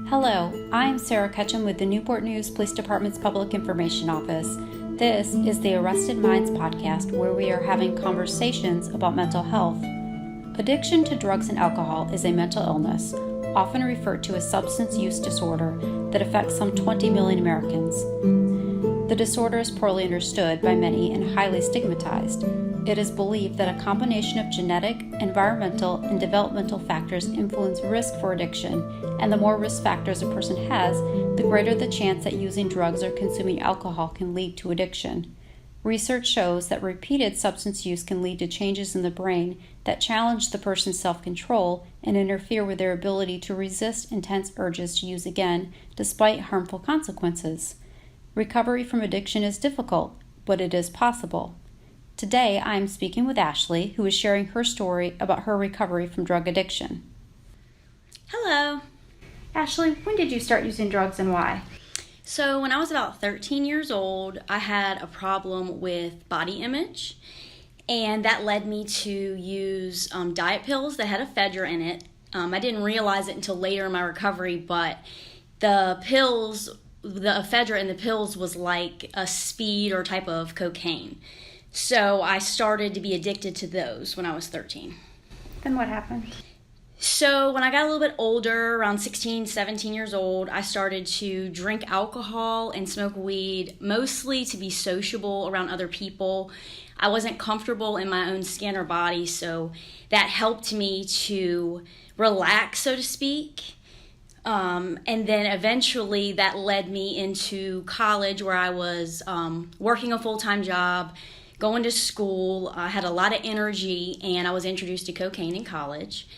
Hello, I'm Sarah Ketchum with the Newport News Police Department's Public Information Office. This is the Arrested Minds podcast, where we are having conversations about mental health. Addiction to drugs and alcohol is a mental illness, often referred to as substance use disorder, that affects some 20 million Americans. The disorder is poorly understood by many and highly stigmatized. It is believed that a combination of genetic, environmental, and developmental factors influence risk for addiction, and the more risk factors a person has, the greater the chance that using drugs or consuming alcohol can lead to addiction. Research shows that repeated substance use can lead to changes in the brain that challenge the person's self-control and interfere with their ability to resist intense urges to use again, despite harmful consequences. Recovery from addiction is difficult, but it is possible. Today, I am speaking with Ashley, who is sharing her story about her recovery from drug addiction. Hello. Ashley, when did you start using drugs and why? So when I was about 13 years old, I had a problem with body image, and that led me to use diet pills that had ephedra in it. I didn't realize it until later in my recovery, but the ephedra in the pills was like a speed or type of cocaine. So I started to be addicted to those when I was 13. Then what happened? So when I got a little bit older, around 16, 17 years old, I started to drink alcohol and smoke weed, mostly to be sociable around other people. I wasn't comfortable in my own skin or body, so that helped me to relax, so to speak. And then eventually that led me into college, where I was working a full-time job, going to school. I had a lot of energy, and I was introduced to cocaine in college.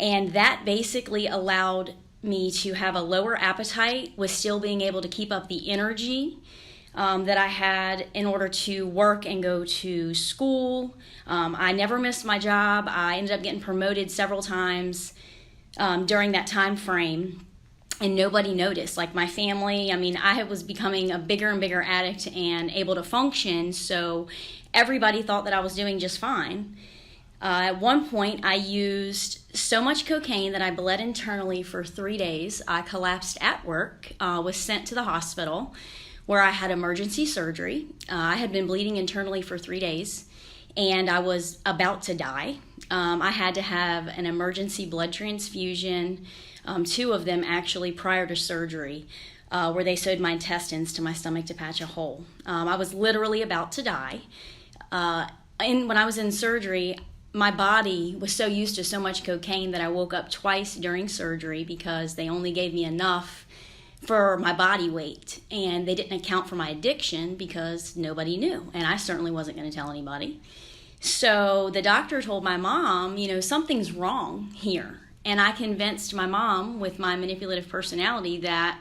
And that basically allowed me to have a lower appetite with still being able to keep up the energy that I had in order to work and go to school. I never missed my job. I ended up getting promoted several times during that time frame. And nobody noticed. Like my family, I was becoming a bigger and bigger addict and able to function, so everybody thought that I was doing just fine. At one point, I used so much cocaine that I bled internally for 3 days. I collapsed at work, was sent to the hospital where I had emergency surgery. I had been bleeding internally for 3 days, and I was about to die. I had to have an emergency blood transfusion, 2 of them actually prior to surgery, where they sewed my intestines to my stomach to patch a hole. I was literally about to die. And when I was in surgery, my body was so used to so much cocaine that I woke up twice during surgery because they only gave me enough for my body weight. And they didn't account for my addiction because nobody knew. And I certainly wasn't going to tell anybody. So the doctor told my mom, something's wrong here. And I convinced my mom with my manipulative personality that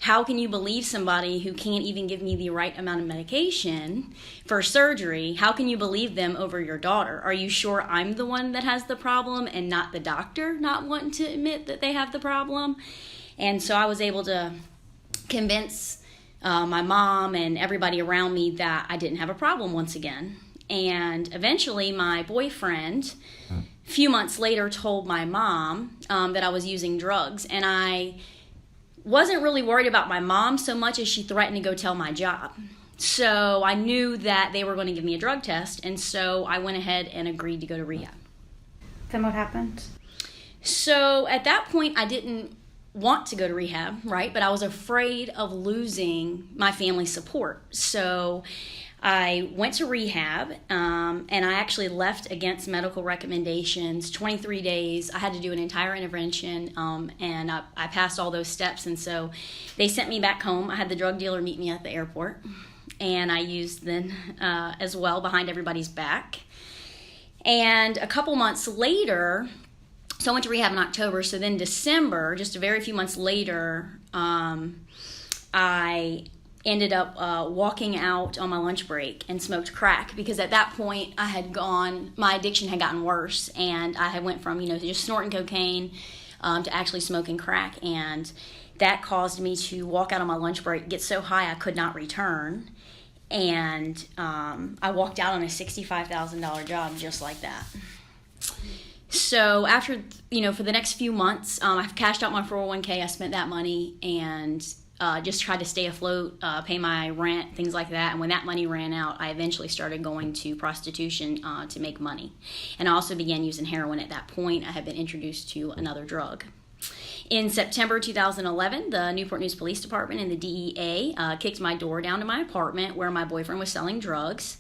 how can you believe somebody who can't even give me the right amount of medication for surgery? How can you believe them over your daughter? Are you sure I'm the one that has the problem and not the doctor not wanting to admit that they have the problem? And so I was able to convince my mom and everybody around me that I didn't have a problem once again. And eventually my boyfriend, a few months later, told my mom that I was using drugs. And I wasn't really worried about my mom so much as she threatened to go tell my job. So I knew that they were going to give me a drug test, and so I went ahead and agreed to go to rehab. Then what happened? So at that point, I didn't want to go to rehab, right? But I was afraid of losing my family support. So I went to rehab, and I actually left against medical recommendations. 23 days, I had to do an entire intervention, and I passed all those steps. And so they sent me back home. I had the drug dealer meet me at the airport, and I used then as well behind everybody's back. And a couple months later, so I went to rehab in October. So then December, just a very few months later, I ended up walking out on my lunch break and smoked crack, because at that point my addiction had gotten worse, and I had went from just snorting cocaine to actually smoking crack, and that caused me to walk out on my lunch break, get so high I could not return, and I walked out on a $65,000 job just like that. So after, for the next few months, I've cashed out my 401k. I spent that money and just tried to stay afloat, pay my rent, things like that. And when that money ran out, I eventually started going to prostitution to make money. And I also began using heroin at that point. I had been introduced to another drug. In September 2011, the Newport News Police Department and the DEA kicked my door down to my apartment where my boyfriend was selling drugs.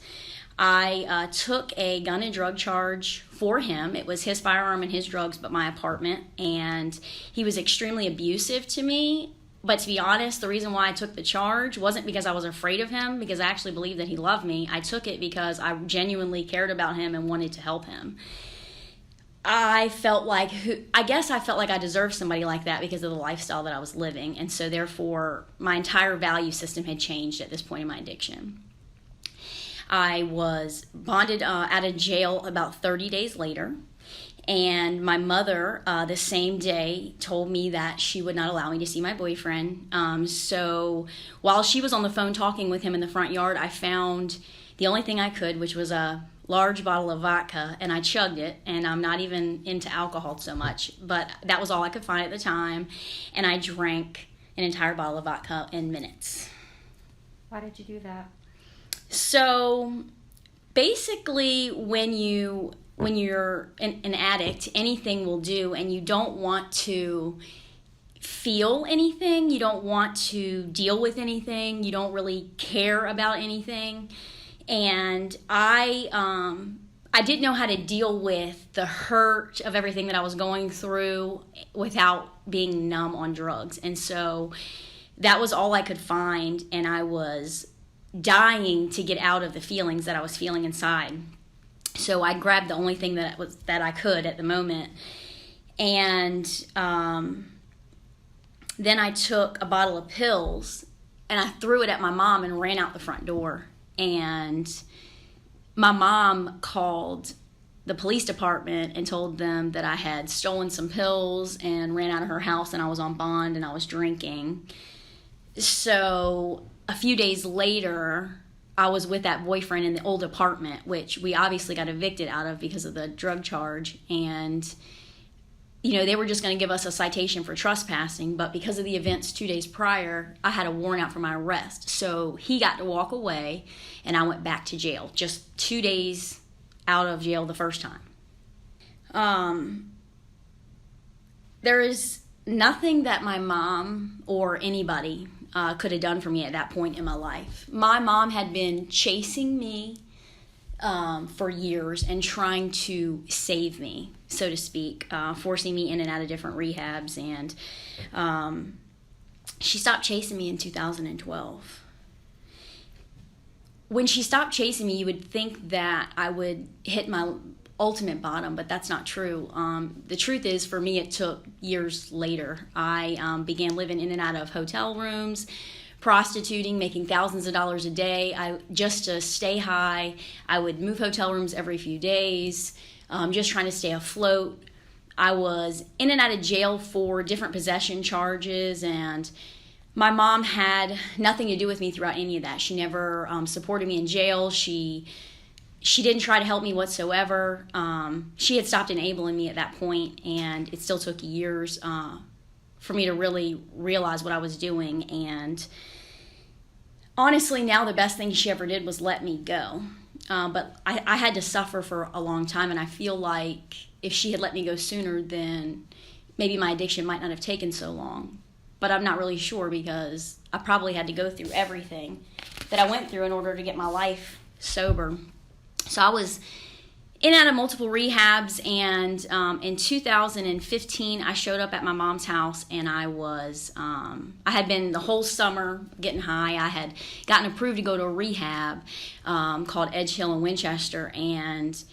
I took a gun and drug charge for him. It was his firearm and his drugs, but my apartment. And he was extremely abusive to me. But to be honest, the reason why I took the charge wasn't because I was afraid of him, because I actually believed that he loved me. I took it because I genuinely cared about him and wanted to help him. I felt like I deserved somebody like that because of the lifestyle that I was living. And so therefore, my entire value system had changed at this point in my addiction. I was bonded out of jail about 30 days later. And my mother, the same day, told me that she would not allow me to see my boyfriend. So while she was on the phone talking with him in the front yard, I found the only thing I could, which was a large bottle of vodka, and I chugged it. And I'm not even into alcohol so much, but that was all I could find at the time. And I drank an entire bottle of vodka in minutes. Why did you do that? So basically, when you're an addict, anything will do, and you don't want to feel anything, you don't want to deal with anything, you don't really care about anything. And I didn't know how to deal with the hurt of everything that I was going through without being numb on drugs. And so that was all I could find, and I was dying to get out of the feelings that I was feeling inside. So I grabbed the only thing that I could at the moment. And then I took a bottle of pills and I threw it at my mom and ran out the front door. And my mom called the police department and told them that I had stolen some pills and ran out of her house, and I was on bond and I was drinking. So a few days later, I was with that boyfriend in the old apartment, which we obviously got evicted out of because of the drug charge. And, they were just going to give us a citation for trespassing. But because of the events 2 days prior, I had a warrant out for my arrest. So he got to walk away, and I went back to jail. Just 2 days out of jail the first time. There is nothing that my mom or anybody could have done for me at that point in my life. My mom had been chasing me for years and trying to save me, so to speak, forcing me in and out of different rehabs. And she stopped chasing me in 2012. When she stopped chasing me, you would think that I would hit my ultimate bottom, but that's not true. The truth is, for me, it took years later. I began living in and out of hotel rooms, prostituting, making thousands of dollars a day. Just to stay high, I would move hotel rooms every few days, just trying to stay afloat. I was in and out of jail for different possession charges, and my mom had nothing to do with me throughout any of that. She never supported me in jail. She didn't try to help me whatsoever. She had stopped enabling me at that point, and it still took years for me to really realize what I was doing. And honestly, now the best thing she ever did was let me go. But I had to suffer for a long time, and I feel like if she had let me go sooner, then maybe my addiction might not have taken so long. But I'm not really sure, because I probably had to go through everything that I went through in order to get my life sober. So I was in and out of multiple rehabs, and in 2015, I showed up at my mom's house, and I had been the whole summer getting high. I had gotten approved to go to a rehab called Edge Hill in Winchester, and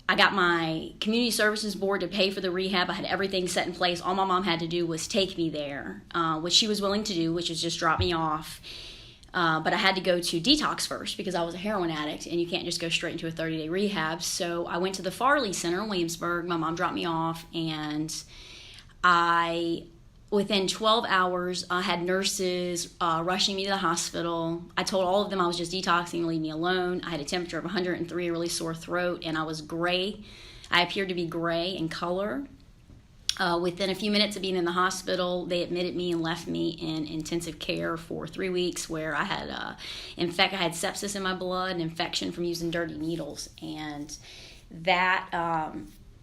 I got my community services board to pay for the rehab. I had everything set in place. All my mom had to do was take me there, which she was willing to do, which was just drop me off. But I had to go to detox first because I was a heroin addict, and you can't just go straight into a 30-day rehab. So I went to the Farley Center in Williamsburg. My mom dropped me off, and within 12 hours, I had nurses rushing me to the hospital. I told all of them I was just detoxing, leave me alone. I had a temperature of 103, a really sore throat, and I was gray. I appeared to be gray in color. Within a few minutes of being in the hospital, they admitted me and left me in intensive care for 3 weeks, where I had I had sepsis in my blood, an infection from using dirty needles, and that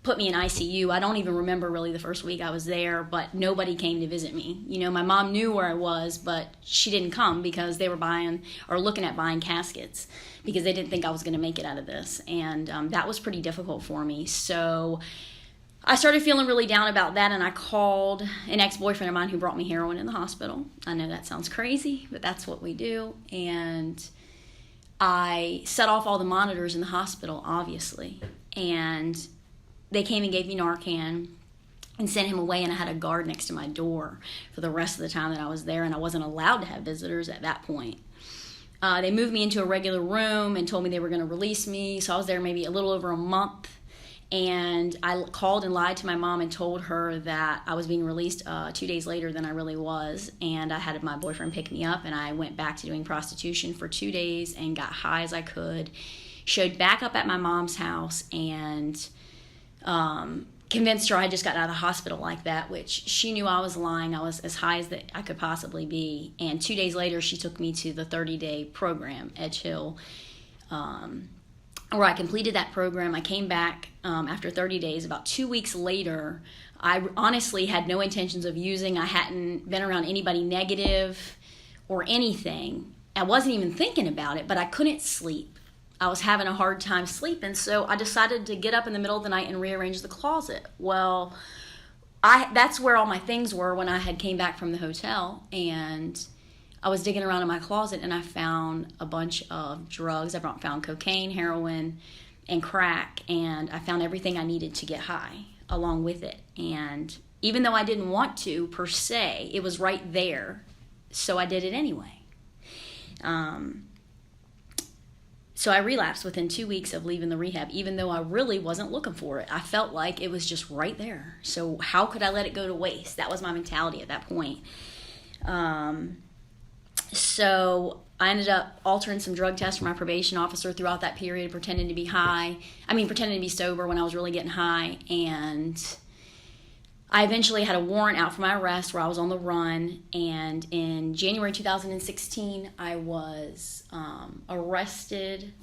put me in ICU. I don't even remember really the first week I was there, but nobody came to visit me. My mom knew where I was, but she didn't come because they were looking at buying caskets because they didn't think I was going to make it out of this, and that was pretty difficult for me. So I started feeling really down about that, and I called an ex-boyfriend of mine who brought me heroin in the hospital. I know that sounds crazy, but that's what we do. And I set off all the monitors in the hospital, obviously, and they came and gave me Narcan and sent him away, and I had a guard next to my door for the rest of the time that I was there, and I wasn't allowed to have visitors at that point. They moved me into a regular room and told me they were going to release me, so I was there maybe a little over a month. And I called and lied to my mom and told her that I was being released 2 days later than I really was. And I had my boyfriend pick me up, and I went back to doing prostitution for 2 days and got high as I could. Showed back up at my mom's house and convinced her I had just gotten out of the hospital like that, which she knew I was lying. I was as high as I could possibly be. And 2 days later, she took me to the 30-day program, Edge Hill, where I completed that program. I came back after 30 days. About 2 weeks later, I honestly had no intentions of using. I hadn't been around anybody negative or anything. I wasn't even thinking about it, but I couldn't sleep. I was having a hard time sleeping, so I decided to get up in the middle of the night and rearrange the closet. Well, that's where all my things were when I had came back from the hotel, and I was digging around in my closet, and I found a bunch of drugs. I found cocaine, heroin, and crack, and I found everything I needed to get high along with it. And even though I didn't want to, per se, it was right there, so I did it anyway. So I relapsed within 2 weeks of leaving the rehab, even though I really wasn't looking for it. I felt like it was just right there. So how could I let it go to waste? That was my mentality at that point. So I ended up altering some drug tests for my probation officer throughout that period, pretending to be sober when I was really getting high. And I eventually had a warrant out for my arrest where I was on the run. And in January 2016, I was arrested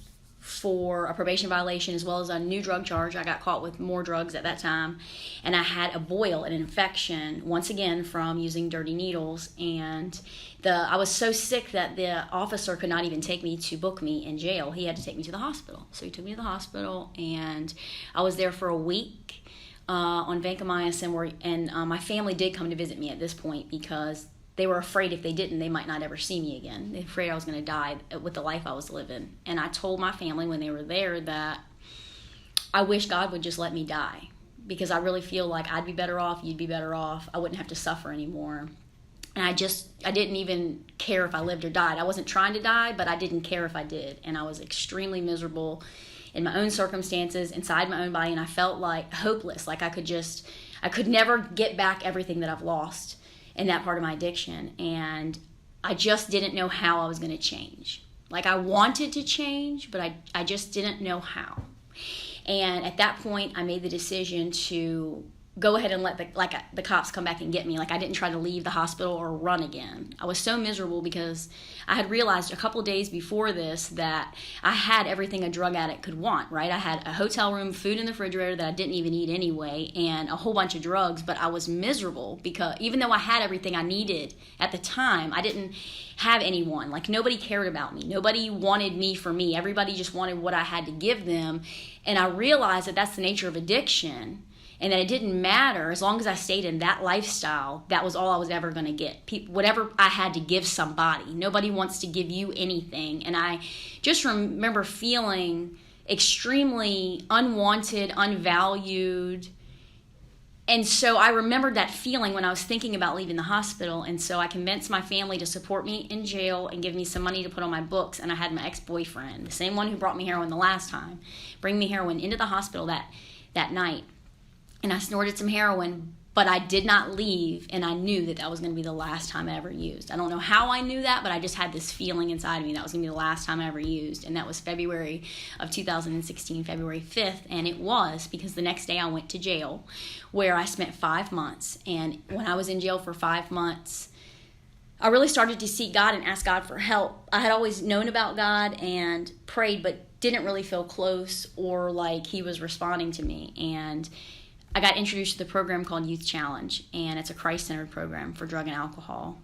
for a probation violation as well as a new drug charge. I got caught with more drugs at that time, and I had a boil, an infection, once again from using dirty needles. And I was so sick that the officer could not even take me to book me in jail. He had to take me to the hospital. So he took me to the hospital, and I was there for a week on vancomycin, and my family did come to visit me at this point because they were afraid if they didn't, they might not ever see me again. They were afraid I was going to die with the life I was living. And I told my family when they were there that I wish God would just let me die, because I really feel like I'd be better off, you'd be better off, I wouldn't have to suffer anymore. And I didn't even care if I lived or died. I wasn't trying to die, but I didn't care if I did. And I was extremely miserable in my own circumstances, inside my own body, and I felt like hopeless, like I could never get back everything that I've lost in that part of my addiction. And I just didn't know how I was going to change. Like, I wanted to change, but I just didn't know how. And at that point, I made the decision to go ahead and let the cops come back and get me. Like, I didn't try to leave the hospital or run again. I was so miserable because I had realized a couple days before this that I had everything a drug addict could want, right? I had a hotel room, food in the refrigerator that I didn't even eat anyway, and a whole bunch of drugs, but I was miserable because even though I had everything I needed at the time, I didn't have anyone. Like, nobody cared about me. Nobody wanted me for me. Everybody just wanted what I had to give them. And I realized that that's the nature of addiction, and that it didn't matter as long as I stayed in that lifestyle. That was all I was ever going to get. Whatever I had to give somebody. Nobody wants to give you anything. And I just remember feeling extremely unwanted, unvalued. And so I remembered that feeling when I was thinking about leaving the hospital. And so I convinced my family to support me in jail and give me some money to put on my books. And I had my ex-boyfriend, the same one who brought me heroin the last time, bring me heroin into the hospital that night. And I snorted some heroin, but I did not leave, and I knew that that was going to be the last time I ever used. I don't know how I knew that, but I just had this feeling inside of me that was going to be the last time I ever used, and that was February of 2016, February 5th, and it was because the next day I went to jail where I spent 5 months, and when I was in jail for 5 months, I really started to seek God and ask God for help. I had always known about God and prayed, but didn't really feel close or like he was responding to me, and I got introduced to the program called Youth Challenge, and it's a Christ-centered program for drug and alcohol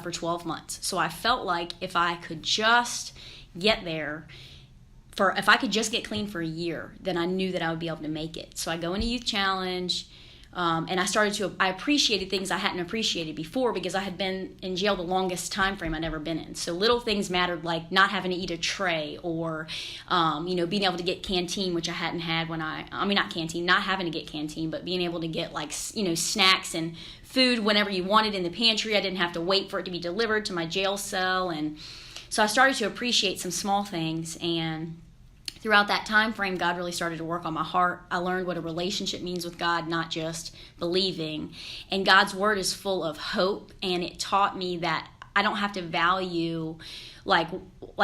for 12 months. So I felt like if I could just get there, if I could just get clean for a year, then I knew that I would be able to make it. So I go into Youth Challenge, and I appreciated things I hadn't appreciated before because I had been in jail the longest time frame I'd ever been in. So little things mattered, like not having to eat a tray or, being able to get canteen, which I hadn't had not having to get canteen, but being able to get snacks and food whenever you wanted in the pantry. I didn't have to wait for it to be delivered to my jail cell. And so I started to appreciate some small things, and throughout that time frame, God really started to work on my heart. I learned what a relationship means with God, not just believing. And God's word is full of hope, and it taught me that I don't have to value like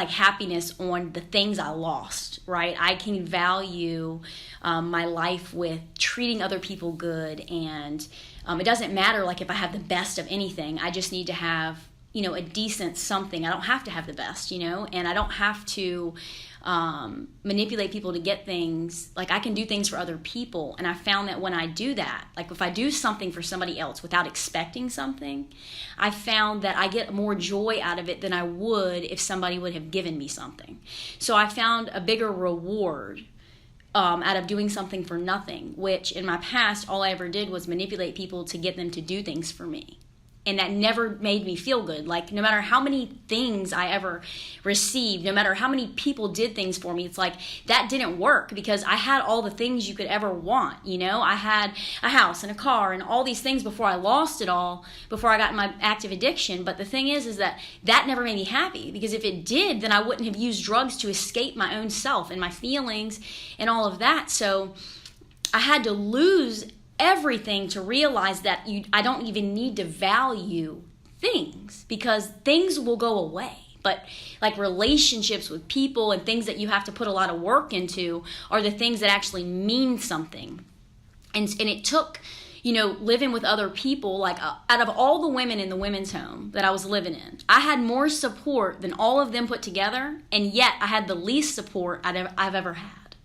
happiness on the things I lost, right? I can value my life with treating other people good, and it doesn't matter like if I have the best of anything. I just need to have a decent something. I don't have to have the best, and I don't have to manipulate people to get things. Like I can do things for other people, and I found that when I do that, like if I do something for somebody else without expecting something, I found that I get more joy out of it than I would if somebody would have given me something. So I found a bigger reward out of doing something for nothing, which in my past all I ever did was manipulate people to get them to do things for me. And that never made me feel good. Like no matter how many things I ever received, no matter how many people did things for me, it's like that didn't work because I had all the things you could ever want. I had a house and a car and all these things before I lost it all, before I got in my active addiction. But the thing is that never made me happy, because if it did, then I wouldn't have used drugs to escape my own self and my feelings and all of that. So I had to lose everything to realize that I don't even need to value things, because things will go away. But like relationships with people and things that you have to put a lot of work into are the things that actually mean something. And it took, living with other people, like out of all the women in the women's home that I was living in, I had more support than all of them put together, and yet I had the least support I've ever had.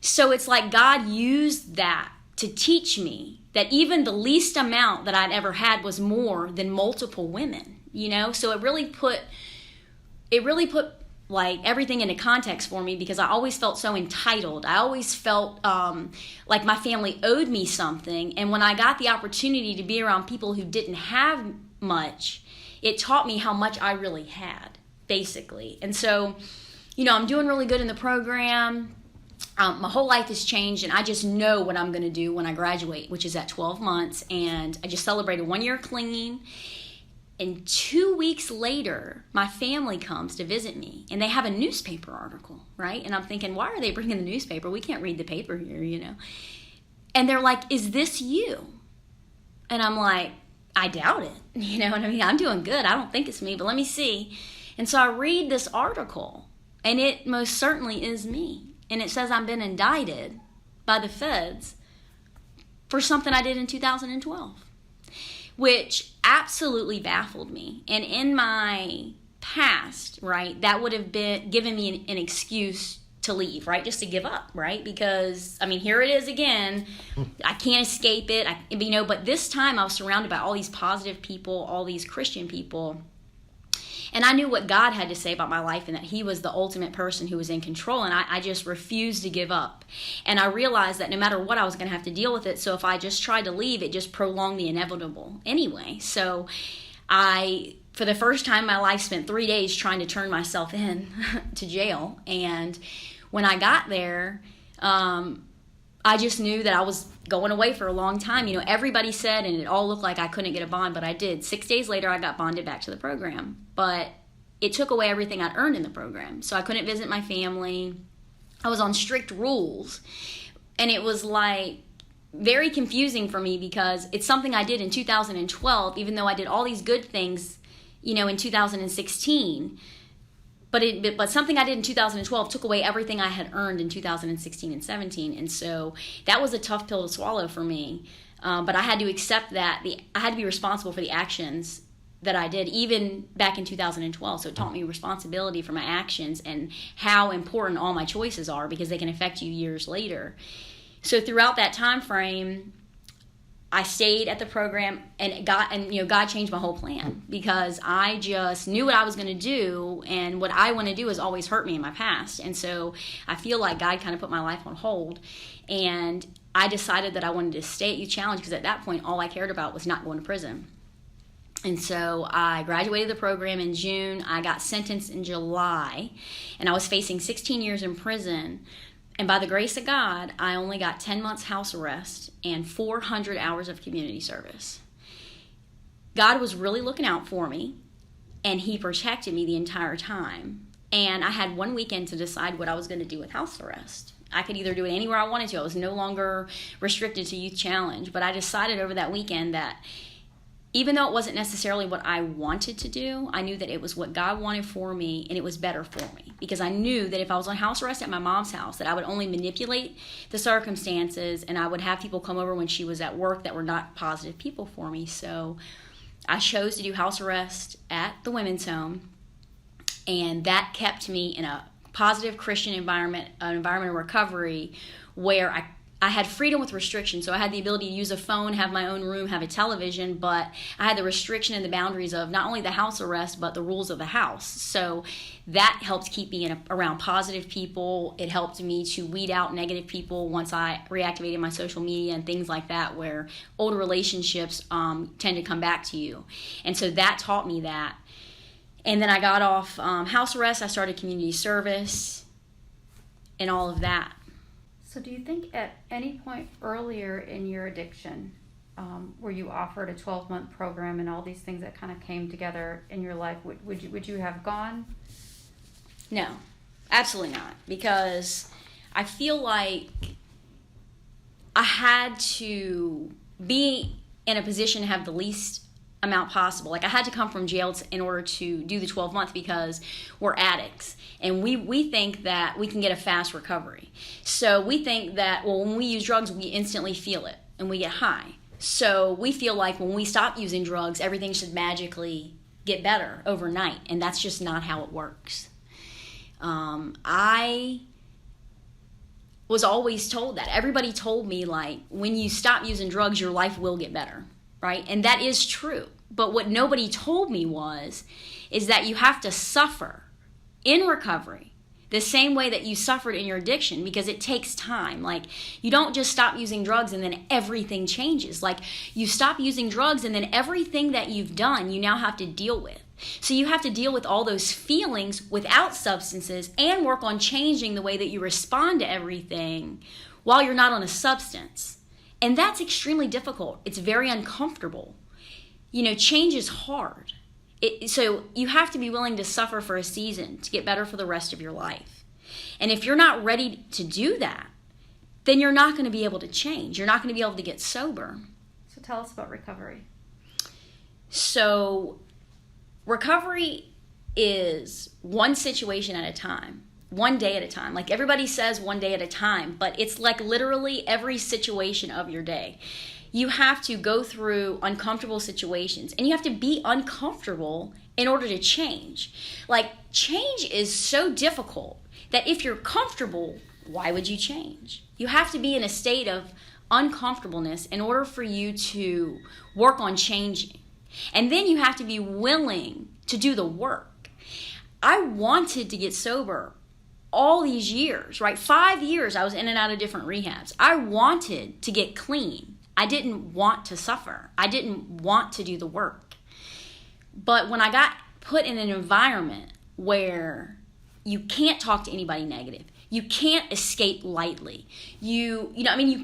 So it's like God used that to teach me that even the least amount that I'd ever had was more than multiple women, So it really put like everything into context for me, because I always felt so entitled. I always felt like my family owed me something. And when I got the opportunity to be around people who didn't have much, it taught me how much I really had, basically. And so, I'm doing really good in the program. My whole life has changed, and I just know what I'm going to do when I graduate, which is at 12 months. And I just celebrated 1 year clean. And 2 weeks later, my family comes to visit me, and they have a newspaper article, right? And I'm thinking, why are they bringing the newspaper? We can't read the paper here, And they're like, is this you? And I'm like, I doubt it. You know what I mean? I'm doing good. I don't think it's me, but let me see. And so I read this article, and it most certainly is me. And it says I've been indicted by the feds for something I did in 2012, which absolutely baffled me. And in my past, right, that would have been given me an excuse to leave, right, just to give up, right? Because, here it is again. I can't escape it, but this time I was surrounded by all these positive people, all these Christian people. And I knew what God had to say about my life, and that he was the ultimate person who was in control. And I just refused to give up. And I realized that no matter what, I was going to have to deal with it. So if I just tried to leave, it just prolonged the inevitable anyway. So I, for the first time in my life, spent 3 days trying to turn myself in to jail. And when I got there, I just knew that I was going away for a long time. Everybody said, and it all looked like I couldn't get a bond, but I did. 6 days later, I got bonded back to the program. But it took away everything I'd earned in the program. So I couldn't visit my family. I was on strict rules. And it was like, very confusing for me because it's something I did in 2012, even though I did all these good things, in 2016. But something I did in 2012 took away everything I had earned in 2016 and 17. And so that was a tough pill to swallow for me. But I had to accept that. I had to be responsible for the actions that I did, even back in 2012. So it taught me responsibility for my actions and how important all my choices are, because they can affect you years later. So throughout that time frame, I stayed at the program, and God changed my whole plan, because I just knew what I was going to do, and what I want to do has always hurt me in my past. And so I feel like God kind of put my life on hold, and I decided that I wanted to stay at Youth Challenge, because at that point all I cared about was not going to prison. And so I graduated the program in June. I got sentenced in July, and I was facing 16 years in prison. And by the grace of God, I only got 10 months house arrest and 400 hours of community service. God was really looking out for me, and He protected me the entire time. And I had one weekend to decide what I was going to do with house arrest. I could either do it anywhere I wanted to. I was no longer restricted to Youth Challenge. But I decided over that weekend that even though it wasn't necessarily what I wanted to do, I knew that it was what God wanted for me, and it was better for me. Because I knew that if I was on house arrest at my mom's house, that I would only manipulate the circumstances, and I would have people come over when she was at work that were not positive people for me. So I chose to do house arrest at the women's home, and that kept me in a positive Christian environment, an environment of recovery, where I had freedom with restriction. So I had the ability to use a phone, have my own room, have a television, but I had the restriction and the boundaries of not only the house arrest, but the rules of the house. So that helped keep me around positive people. It helped me to weed out negative people once I reactivated my social media and things like that, where old relationships tend to come back to you. And so that taught me that. And then I got off house arrest. I started community service and all of that. So do you think at any point earlier in your addiction, where you offered a 12-month program and all these things that kind of came together in your life, would you have gone? No, absolutely not. Because I feel like I had to be in a position to have the least amount possible. Like I had to come from jail in order to do the 12 months, because we're addicts. And we think that we can get a fast recovery. So we think that, well, when we use drugs, we instantly feel it and we get high. So we feel like when we stop using drugs, everything should magically get better overnight. And that's just not how it works. I was always told that. Everybody told me, like, when you stop using drugs, your life will get better, right? And that is true. But what nobody told me is that you have to suffer in recovery the same way that you suffered in your addiction, because it takes time. Like, you don't just stop using drugs and then everything changes. Like, you stop using drugs and then everything that you've done, you now have to deal with. So you have to deal with all those feelings without substances and work on changing the way that you respond to everything while you're not on a substance. And that's extremely difficult. It's very uncomfortable. Change is hard. So you have to be willing to suffer for a season to get better for the rest of your life. And if you're not ready to do that, then you're not going to be able to change. You're not going to be able to get sober. So tell us about recovery. So recovery is one situation at a time, one day at a time. Like everybody says one day at a time, but it's like literally every situation of your day. You have to go through uncomfortable situations, and you have to be uncomfortable in order to change. Like, change is so difficult that if you're comfortable, why would you change? You have to be in a state of uncomfortableness in order for you to work on changing. And then you have to be willing to do the work. I wanted to get sober all these years, right? 5 years I was in and out of different rehabs. I wanted to get clean. I didn't want to suffer. I didn't want to do the work. But when I got put in an environment where you can't talk to anybody negative, you can't escape lightly. You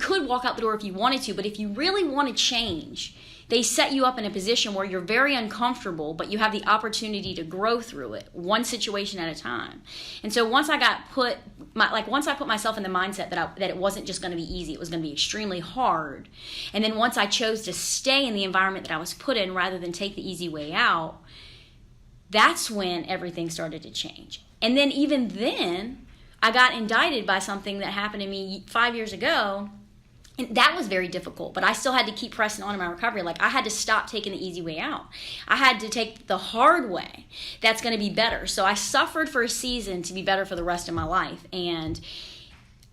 could walk out the door if you wanted to, but if you really want to change, they set you up in a position where you're very uncomfortable, but you have the opportunity to grow through it, one situation at a time. And so once I got put once I put myself in the mindset that it wasn't just going to be easy, it was going to be extremely hard. And then once I chose to stay in the environment that I was put in rather than take the easy way out, that's when everything started to change. And then even then, I got indicted by something that happened to me 5 years ago. And that was very difficult, but I still had to keep pressing on in my recovery. Like, I had to stop taking the easy way out. I had to take the hard way. That's going to be better. So I suffered for a season to be better for the rest of my life. And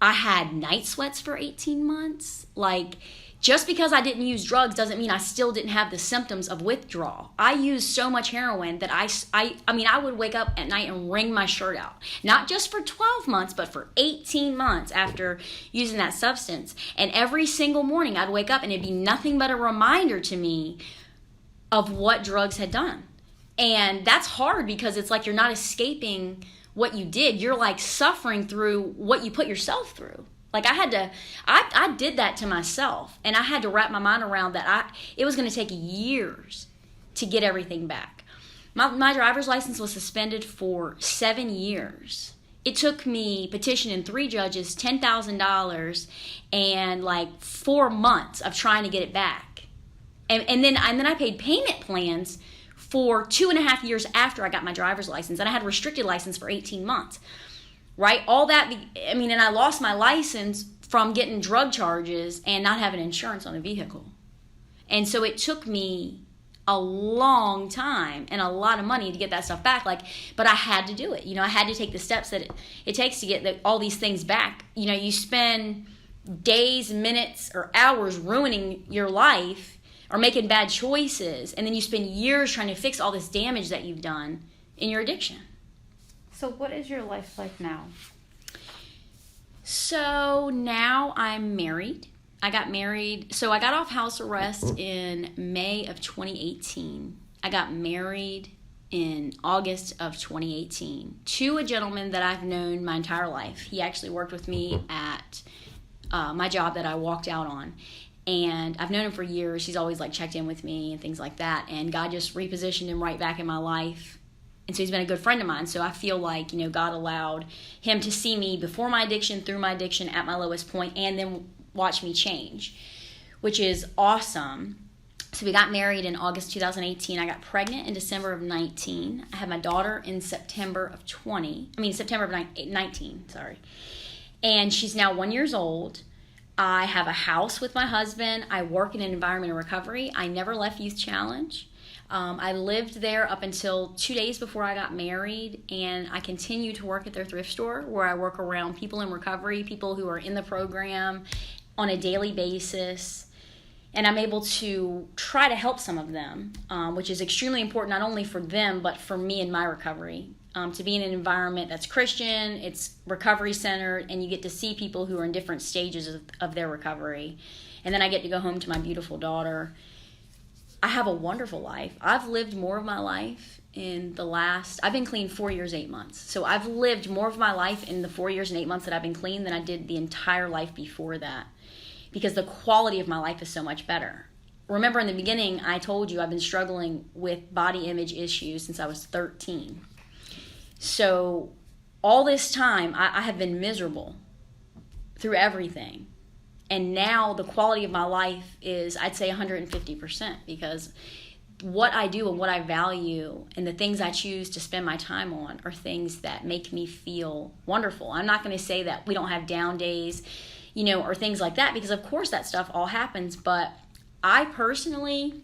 I had night sweats for 18 months. Like, just because I didn't use drugs doesn't mean I still didn't have the symptoms of withdrawal. I used so much heroin that I would wake up at night and wring my shirt out. Not just for 12 months, but for 18 months after using that substance. And every single morning I'd wake up and it'd be nothing but a reminder to me of what drugs had done. And that's hard because it's like you're not escaping what you did. You're like suffering through what you put yourself through. Like, I did that to myself, and I had to wrap my mind around that it was going to take years to get everything back. My driver's license was suspended for 7 years. It took me petitioning 3 judges, $10,000, and like 4 months of trying to get it back. And then I paid payment plans for 2.5 years after I got my driver's license, and I had a restricted license for 18 months. Right? All that, and I lost my license from getting drug charges and not having insurance on a vehicle. And so it took me a long time and a lot of money to get that stuff back. But I had to do it. I had to take the steps that it takes to get all these things back. You spend days, minutes, or hours ruining your life or making bad choices, and then you spend years trying to fix all this damage that you've done in your addiction. So what is your life like now? So now I'm married. I got married. So I got off house arrest in May of 2018. I got married in August of 2018 to a gentleman that I've known my entire life. He actually worked with me at my job that I walked out on. And I've known him for years. He's always checked in with me and things like that. And God just repositioned him right back in my life. And so he's been a good friend of mine. So I feel like, God allowed him to see me before my addiction, through my addiction, at my lowest point, and then watch me change, which is awesome. So we got married in August 2018. I got pregnant in December of 19. I had my daughter in September of 19, sorry. And she's now 1 year old. I have a house with my husband. I work in an environment of recovery. I never left Youth Challenge. I lived there up until 2 days before I got married, and I continue to work at their thrift store where I work around people in recovery, people who are in the program on a daily basis, and I'm able to try to help some of them, which is extremely important not only for them but for me in my recovery. To be in an environment that's Christian, it's recovery centered, and you get to see people who are in different stages of their recovery. And then I get to go home to my beautiful daughter. I have a wonderful life. I've lived more of my life I've been clean 4 years, 8 months. So I've lived more of my life in the 4 years and 8 months that I've been clean than I did the entire life before that, because the quality of my life is so much better. Remember in the beginning, I told you I've been struggling with body image issues since I was 13. So all this time, I have been miserable through everything. And now the quality of my life is, I'd say, 150%, because what I do and what I value and the things I choose to spend my time on are things that make me feel wonderful. I'm not going to say that we don't have down days, or things like that, because of course that stuff all happens. But I personally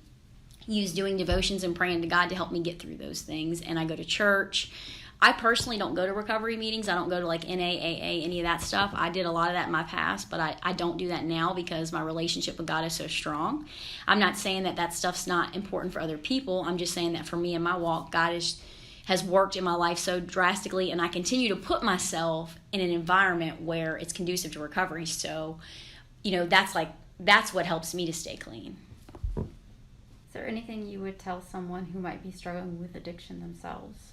use doing devotions and praying to God to help me get through those things. And I go to church. I personally don't go to recovery meetings. I don't go to NAAA, any of that stuff. I did a lot of that in my past, but I don't do that now because my relationship with God is so strong. I'm not saying that stuff's not important for other people. I'm just saying that for me in my walk, God has worked in my life so drastically, and I continue to put myself in an environment where it's conducive to recovery. So, that's what helps me to stay clean. Is there anything you would tell someone who might be struggling with addiction themselves?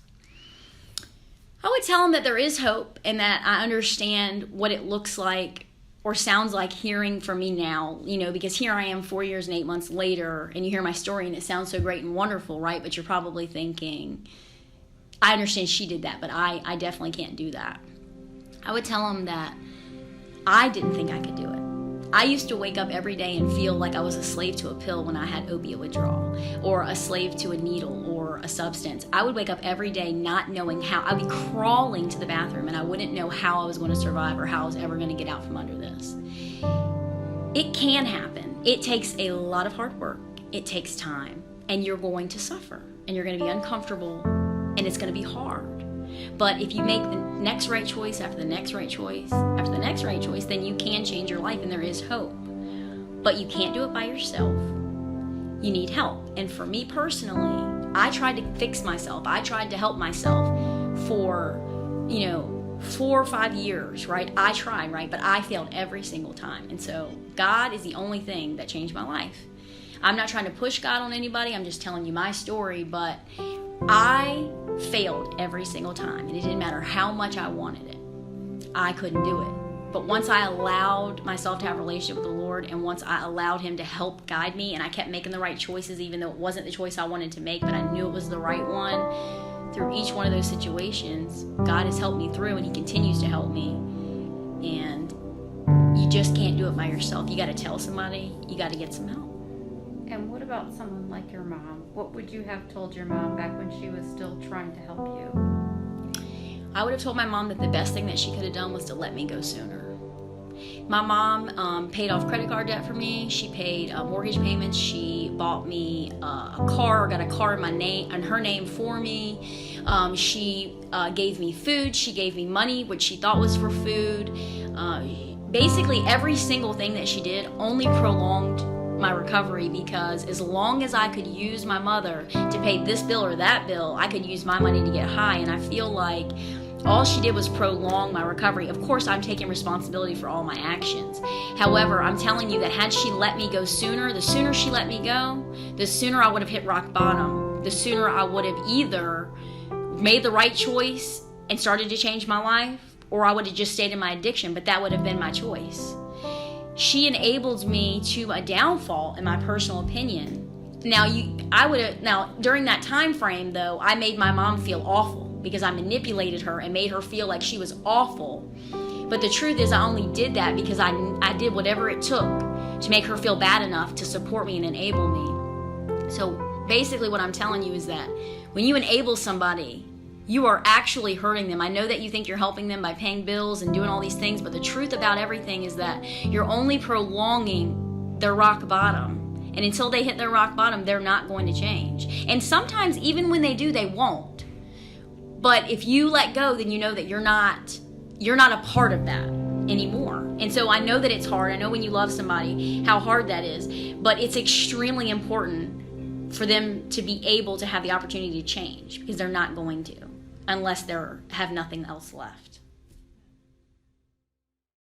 I would tell them that there is hope and that I understand what it looks like or sounds like hearing from me now, because here I am 4 years and 8 months later, and you hear my story and it sounds so great and wonderful, right? But you're probably thinking, I understand she did that, but I definitely can't do that. I would tell them that I didn't think I could do it. I used to wake up every day and feel like I was a slave to a pill when I had opiate withdrawal, or a slave to a needle or a substance. I would wake up every day not knowing how. I'd be crawling to the bathroom and I wouldn't know how I was going to survive or how I was ever going to get out from under this. It can happen. It takes a lot of hard work. It takes time, and you're going to suffer, and you're going to be uncomfortable, and it's going to be hard. But if you make the next right choice after the next right choice after the next right choice, then you can change your life, and there is hope. But you can't do it by yourself. You need help. And for me personally, I tried to fix myself. I tried to help myself for, 4 or 5 years, right? I tried, right? But I failed every single time. And so God is the only thing that changed my life. I'm not trying to push God on anybody. I'm just telling you my story, but I failed every single time, and it didn't matter how much I wanted it. I couldn't do it. But once I allowed myself to have a relationship with the Lord, and once I allowed Him to help guide me, and I kept making the right choices, even though it wasn't the choice I wanted to make, but I knew it was the right one, through each one of those situations, God has helped me through, and He continues to help me. And you just can't do it by yourself. You got to tell somebody. You got to get some help. And what about someone like your mom? What would you have told your mom back when she was still trying to help you? I would have told my mom that the best thing that she could have done was to let me go sooner. My mom paid off credit card debt for me. She paid mortgage payments. She bought me a car, got a car in my name, in her name for me. She gave me food. She gave me money, which she thought was for food. Basically, every single thing that she did only prolonged my recovery, because as long as I could use my mother to pay this bill or that bill, I could use my money to get high. And I feel like all she did was prolong my recovery. Of course, I'm taking responsibility for all my actions. However, I'm telling you that had she let me go sooner, the sooner she let me go, the sooner I would have hit rock bottom. The sooner I would have either made the right choice and started to change my life, or I would have just stayed in my addiction, but that would have been my choice. She enabled me to a downfall, in my personal opinion. Now, during that time frame, though, I made my mom feel awful because I manipulated her and made her feel like she was awful. But the truth is, I only did that because I did whatever it took to make her feel bad enough to support me and enable me. So basically what I'm telling you is that when you enable somebody, you are actually hurting them. I know that you think you're helping them by paying bills and doing all these things, but the truth about everything is that you're only prolonging their rock bottom. And until they hit their rock bottom, they're not going to change. And sometimes even when they do, they won't. But if you let go, then you know that you're not a part of that anymore. And so I know that it's hard. I know when you love somebody how hard that is, but it's extremely important for them to be able to have the opportunity to change, because they're not going to, unless they have nothing else left.